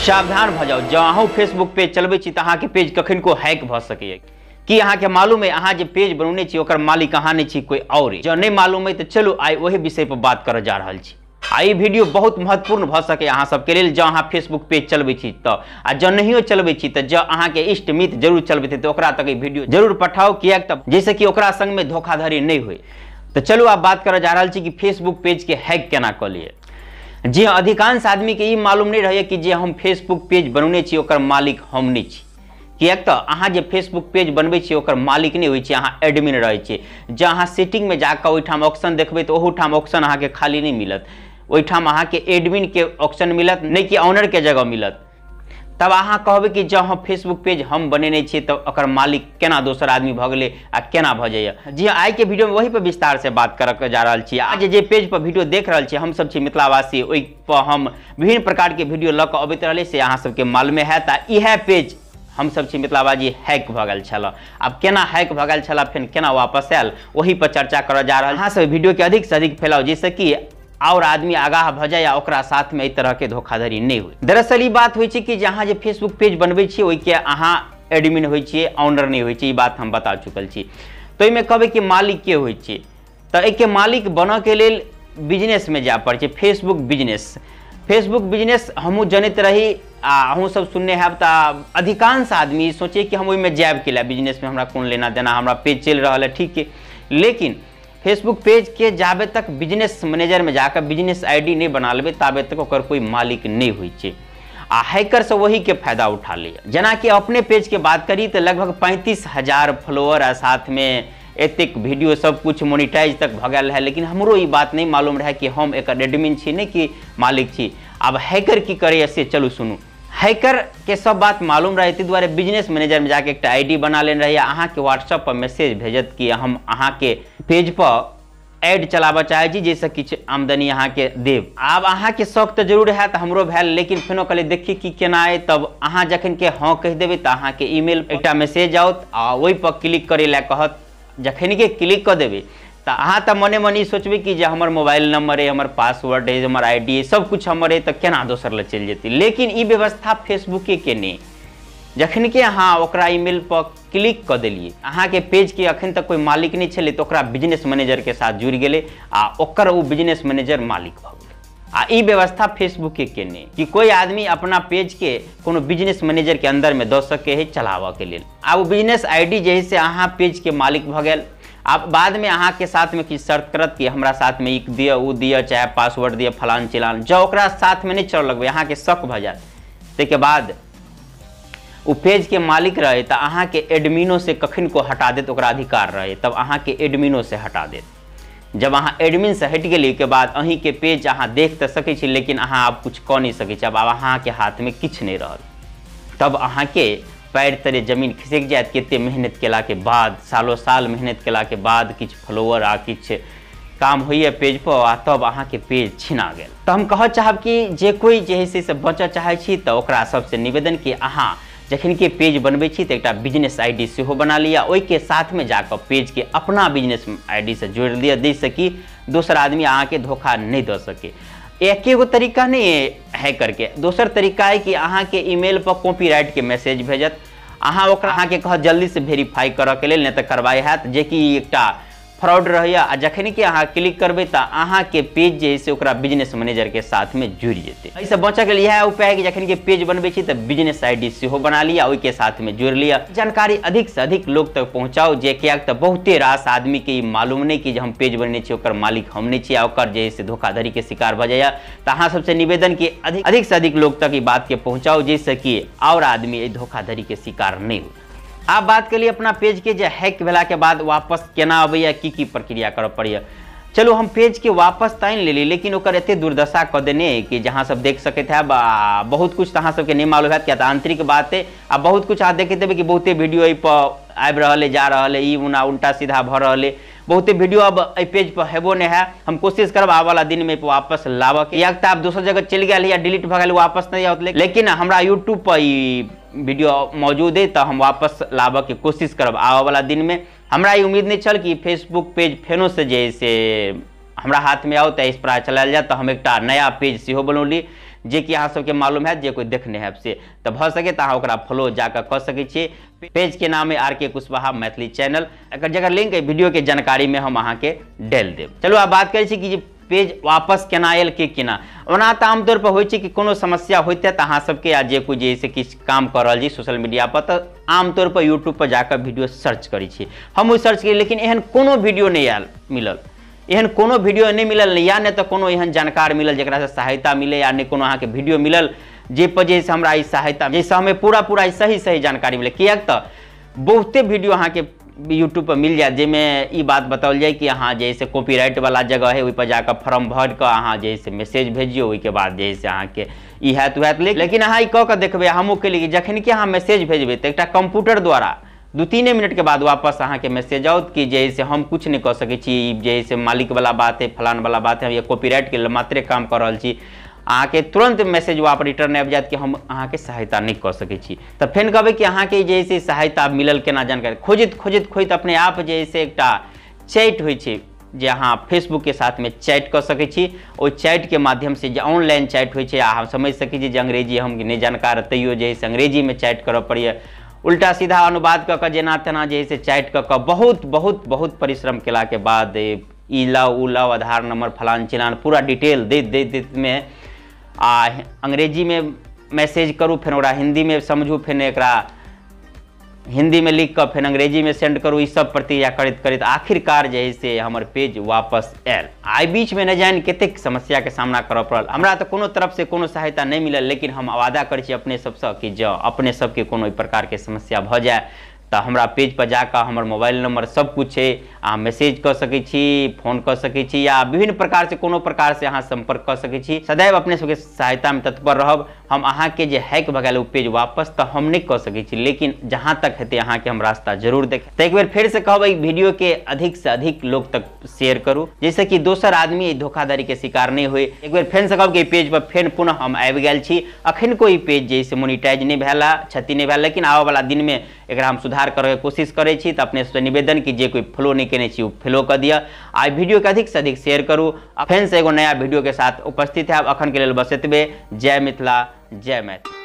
सावधान भ जाओ, जँ अहूँ फेसबुक पेज चलबै छी तऽ अहाँके पेज कखन को हैक भ सकैए। कि अहाँके मालूम है अहाँ जे पेज बनौने छी ओकर मालिक अहाँ नहीं छी, कोई और है। जँ नहीं मालूम है तो चलो आइ वही विषय पर बात करऽ जा रहल छी। आई वीडियो बहुत महत्वपूर्ण भ सके अहाँ सबके लेल, जँ अहाँ फेसबुक पेज चलबै छी तऽ। आ जँ नहियो चलबै छी तऽ जँ अहाँके इष्ट मित्र जरूर चलबैत है तऽ ओकरा तक ई वीडियो जरूर पठाओ, कियाक तऽ जैसे कि ओकरा संग में धोखाधड़ी नहीं होय। तो चलो आप बात करऽ जा रहल छी कि फेसबुक पेज के हैक केना कऽ लिये। जी हाँ, अधिकांश आदमी के ई मालूम नहीं रहे कि जे हम फेसबुक पेज बनौने छी ओकर मालिक हम नहीं छी। कियाक तऽ अहाँ जे फेसबुक पेज बनबै छी ओकर मालिक नहीं होइ छै, अहाँ एडमिन रहै छी। जँ अहाँ सेटिंग में जाकर ओहिठाम ऑप्शन देखबै तऽ ओहूठाम ऑप्शन अहाँके खाली नहीं मिलत। ओहिठाम अहाँके एडमिन के ऑप्शन मिलत, नहीं कि ऑनर के जगह मिलत। तब अहाँ कहबै कि जँ हम फेसबुक पेज हम बनेने छी तऽ ओकर मालिक केना दोसर आदमी भऽ गेलै आ केना भऽ जाइए। जी हाँ, आइ के वीडियो में वही पर विस्तार से बात करऽ जा रहल छी। आज जे पेज पर वीडियो देख रहल छी हम सब छी मिथिलावासी, ओहि पर हम विभिन्न प्रकार के वीडियो लऽ कऽ अबैत रहले से अहाँ सबके मालूमे हैत। आ इएह पेज हम सब छी मिथिलावासी हैक भऽ गेल छल। आब केना हैक भऽ गेल छल, फेर केना वापस आयल, वही पर चर्चा करऽ जा रहल। अहाँ सब वीडियो के अधिक से अधिक फैलाओ जैसे कि और आदमी आगाह भ जाए या ओकरा साथ में तरह के धोखाधड़ी नहीं हुई। दरअसल ई बात होइ छै कि जहाँ जे फेसबुक पेज बनबै छी ओहि के अहाँ एडमिन होइ छियै, ऑनर नहीं होइ छै। ई बात हम बता चुकल छी। तो एहिमे कहबै कि मालिक के होइ छै, तऽ एहिके मालिक बनऽ के लेल बिजनेस में जाय पड़ै छै। फेसबुक बिजनेस हमहूँ जनैत रही आ अहूँ सब सुनने हैब। तऽ अधिकांश आदमी सोचे कि हम ओहिमे जायब के लिए, बिजनेस में हमरा कोन लेना देना, हमरा पेज चलि रहा है ठीक है। लेकिन फेसबुक पेज के जाबे तक बिजनेस मैनेजर में जाकर बिजनेस आईडी नहीं बना लेबे ताबे तक ओकर कोई मालिक नहीं होइ छै। आ हैकर से वही के फायदा उठा लिया। जेना कि अपने पेज के बात करी तो लगभग 35,000 फॉलोअर आ साथ में एतेक वीडियो सब कुछ मोनिटाइज तक भ गेल है। लेकिन हमरो ई बात नहीं मालूम रहे कि हम एकर एडमिन छी नहीं कि मालिक छी। अब हैकर की करे से चलू सुनू। हैकर के सब बात मालूम रहे, ताहि दुआरे बिजनेस मैनेजर में जाके एक आईडी बना लेने रही। अहाँ के व्हाट्सएप पर मैसेज भेजत कि हम अहाँ के पेज पर एड चलाबऽ चाहे छी जैसे किछु आमदनी अहाँ के देव। आब अहाँ के शौक तो जरूर है तो हमरो भेल, लेकिन फेनो कहले देखी कि केना है। तब अहाँ जखन के हाँ कह देबै तऽ अहाँ के ईमेल एकटा मैसेज आउत आ ओहि पर क्लिक करे ला कहत। जखन के क्लिक कर देबै तो अहाँ तो मने मन ई सोचबै कि जे हमर मोबाइल नंबर है, हमर पासवर्ड है, हमर आईडी है, सब कुछ हमर है, तो केना दोसर ले चल जेतै। लेकिन ई व्यवस्था फेसबुके के नहीं। जखन के अहाँ ओकरा ईमेल पर क्लिक कर दिलिए, अहाँ के पेज के अखन तक कोई मालिक नहीं छले तो ओकरा बिजनेस मैनेजर के साथ जुड़ गेले आ ओकर वो बिजनेस मैनेजर मालिक भ गेलै। आ ई व्यवस्था फेसबुके के नहीं कि कोई आदमी अपना पेज के कोनो बिजनेस मैनेजर के अंदर में दऽ सके है चलाबऽ के लेल। आ वो बिजनेस आईडी जे है से अहाँ पेज के मालिक भ गेल। अब बाद में अहाँ के साथ में किछु शर्त करत कि हमरा साथ में एक दिया वो दिया, चाहे पासवर्ड दिया, फलान चिलान। जब ओकरा साथ में नहीं चल लगबै, अहाँ के शक भ जात, ताहिके बाद वो पेज के मालिक रहे तो अहाँ के एडमिनो से कखन को हटा देत, ओकरा अधिकार रहे तब अहाँ के एडमिनो से हटा देत। जब अहाँ एडमिन से हट गेली के बाद अहीं के पेज अहाँ देख तो सकै छी, लेकिन अहाँ आब कुछ कऽ नहीं सकै छी। अब अहाँ के हाथ में किछु नहीं रहल, तब अहाँ के पैर तले जमीन खिसक जायत। कते मेहनत केला के बाद, सालों साल मेहनत केला के बाद किछु फॉलोअर आ किछु काम होइए पेज पर आ तब अहाँ के पेज छिना गेल। तो हम कहऽ चाहब कि जे कोई जे है से बचऽ चाहे छी तो ओकरा सबसे निवेदन कि अहाँ जखन के पेज बनबै छी तो एक बिजनेस आईडी सेहो बना लिया। ओहि के साथ में जाकर पेज के अपना बिजनेस आईडी से जोड़ लिया, जैसे कि दोसर आदमी अहाँ के धोखा नहीं दे सके। एक एगो तरीका नहीं है हैकर के, दोसर तरीका है कि अहाँ के ईमेल पर कॉपीराइट के मैसेज भेजत। अहाँ ओकरा अहाँ के कहत जल्दी से वेरीफाई करऽ के लेल, नहीं तो कार्रवाई हैत, जे कि एकटा फ्रॉड रहैए। आ जखन कि अहाँ क्लिक करबै तो अहाँ के पेज जे है से ओकरा बिजनेस मैनेजर के साथ में जुड़ जेतै। एहिसँ बचऽ के लिए यह उपाय है कि जखन के पेज बनबै छी तो बिजनेस आईडी सेहो बना लिया, ओहि के साथ में जोड़ लिया। जानकारी अधिक से अधिक लोग तक पहुँचाओ, जे कियाक तऽ बहुते रास आदमी के मालूम नहीं कि हम पेज बनने छी ओकर मालिक हम नहीं छी, ओकर जे है से धोखाधड़ी के शिकार भऽ जाइए। तो अहाँ सबसे निवेदन कि अधिक से अधिक लोग तक ई बात के पहुँचाओ, जैसे कि और आदमी धोखाधड़ी के शिकार नहीं हो। आप बात के लिए अपना पेज के जो हैक भेला के बाद वापस केना अबैया, की प्रक्रिया करऽ पड़ैया। चलो हम पेज के वापस तानि लेली, लेकिन ओकर एते दुर्दशा कऽ देने कि जहाँ सब देख सकते हैं बहुत कुछ तो अहाँ सबके नहीं मालूम है, क्या तो आंतरिक बात है। आ बहुत कुछ अहाँ देखते हेबै कि बहुते वीडियो एहि पर आबि रहल है, जा रहल है, ई उना उल्टा सीधा भऽ रहल है। बहुते वीडियो अब एहि पेज पर हेबो नहीं है। हम कोशिश करब आने वाला दिन में वापस लाबऽ के, या तो आप दूसर जगह चलि गेल या डिलीट भऽ गेल वापस नहीं आओत। लेकिन हमरा यूट्यूब पर ई वीडियो मौजूद है तो हम वापस लाबऽ के कोशिश करब आने वाला दिन में। हमरा ई उम्मीद नहीं छल कि फेसबुक पेज फेनो से जे से हमरा हाथ में आओ तो इस पर चलायल जाए। तो हम एक नया पेज सेहो बनौली, जे कि अहाँ सबके मालूम है जे कोई देखने है से तो भ सके तो अहाँ ओकरा फॉलो जाकर कर सकै छियै। पेज के नाम है RK कुशवाहा मैथिली चैनल। एकर जगह लिंक वीडियो के जानकारी में हम अहाँ के डाल देब। चलो आब बात करै छी कि पेज वापस केना आयल के केना। ओना तऽ आमतौर पर होइ छै कि कोनो समस्या होइते तऽ अहाँ सबके या जे कोई जैसे किछु काम कर रहल छी सोशल मीडिया पर तऽ आमतौर पर यूट्यूब पर जाकर वीडियो सर्च करै छी। हम ओ सर्च करी लेकिन एहन कोनो वीडियो नहीं आयल मिलल, एहन कोनो वीडियो नहीं मिलल, या नहीं तो कोनो एहन जानकार मिलल जकरा से सहायता मिले, या नहीं कोनो अहाँ के वीडियो मिलल जे पर जैसे हमरा ई सहायता जैसे हमें पूरा सही जानकारी मिले। किया तो बहुते वीडियो अहाँ के यूट्यूब पर मिल जाए जिसमें ई बात बताओल जाए कि अहाँ जैसे कॉपीराइट वाला जगह है वही पर जाकर फॉर्म भर कर अहाँ जैसे मैसेज भेजियो, वही के बाद जैसे अहाँ के ई हैत वैत। लेकिन अहाँ ई कह के देखबे हमहूँ के लिए जखन कि अहाँ मैसेज भेजबे तो एक कंप्यूटर द्वारा 2-3 मिनट के बाद वापस अहाँ के मैसेज आउत कि जैसे हम कुछ नहीं कर सकै छी, जैसे मालिक वाला बात है, फलान वाला बात है, ये कॉपीराइट के मात्रे काम कर रहल छी। अहाँ के तुरंत मैसेज वापस रिटर्न आबि जात कि हम अहाँ के सहायता नहीं कर सकै छी। तो फेन कहबै कि अहाँ के जैसे सहायता मिलल केना जानकारी खोजत अपने आप जैसे एक चैट होइ छै जे अहाँ फेसबुक के साथ में चैट कर सकै छी। ओ चैट के माध्यम से जे ऑनलाइन चैट होइ छै अहाँ समझ सकै छी जे अंग्रेजी हम नहीं जानकार तैयो जैसे अंग्रेजी में चैट करऽ पड़ैए, उल्टा सीधा अनुवाद कऽ जेना तेना जैसे चैट कऽ बहुत परिश्रम केला के बाद ई लाओ उ लाओ आधार नंबर फलान चिलान पूरा डिटेल देत में अंग्रेजी में मैसेज करूँ, फिर ओकरा हिंदी में समझू, फिर एकरा हिंदी में लिख कर फिर अंग्रेजी में सेंड करूँ, ई सब प्रक्रिया करत आखिरकार जे है से हमर पेज वापस आयल। आई बीच में न जान कतेक समस्या के सामना करऽ पड़ल। हमरा तो कोनो तरफ से कोनो सहायता नहीं मिलल, लेकिन हम वादा करै छी अपने सबसे कि जँ अपने सबके कोनो प्रकार के समस्या भ जाए तो हमरा पेज पर जाकर हमर मोबाइल नंबर सब कुछ है, अहाँ मैसेज कर सकै छी, फोन कर सकै छी, या विभिन्न प्रकार से कोनो प्रकार से अहाँ संपर्क कर सकै छी। सदैव अपने सबके सहायता में तत्पर रहब। हम अहाँ के जे हैक भ गेल पेज वापस तो हम नहीं कर सकै छी, लेकिन जहाँ तक हेतै अहाँ के हम रास्ता जरूर देखें। तो एक बेर फिर से कहब वीडियो के अधिक से अधिक लोग तक शेयर करूँ जैसे कि दोसर आदमी धोखाधड़ी के शिकार नहीं हुए। एक बेर फेन से कहब कि पेज पर फेन पुनः हम आबि गेल छी। अखन कोई पेज जैसे मोनिटाइज नहीं भेला, क्षति नहीं भेल, लेकिन आबऽ वाला दिन में एकरा हम सुधार करे के कोशिश करै छी। तो अपने से निवेदन कि जे कोई फॉलो नहीं केने छी फॉलो कर दिया। आई वीडियो के अधिक से अधिक शेयर करूँ। फेन से एगो नया वीडियो के साथ उपस्थित है। अखन के लिए बस एतबे। जय मिथिला, जय मैथिली।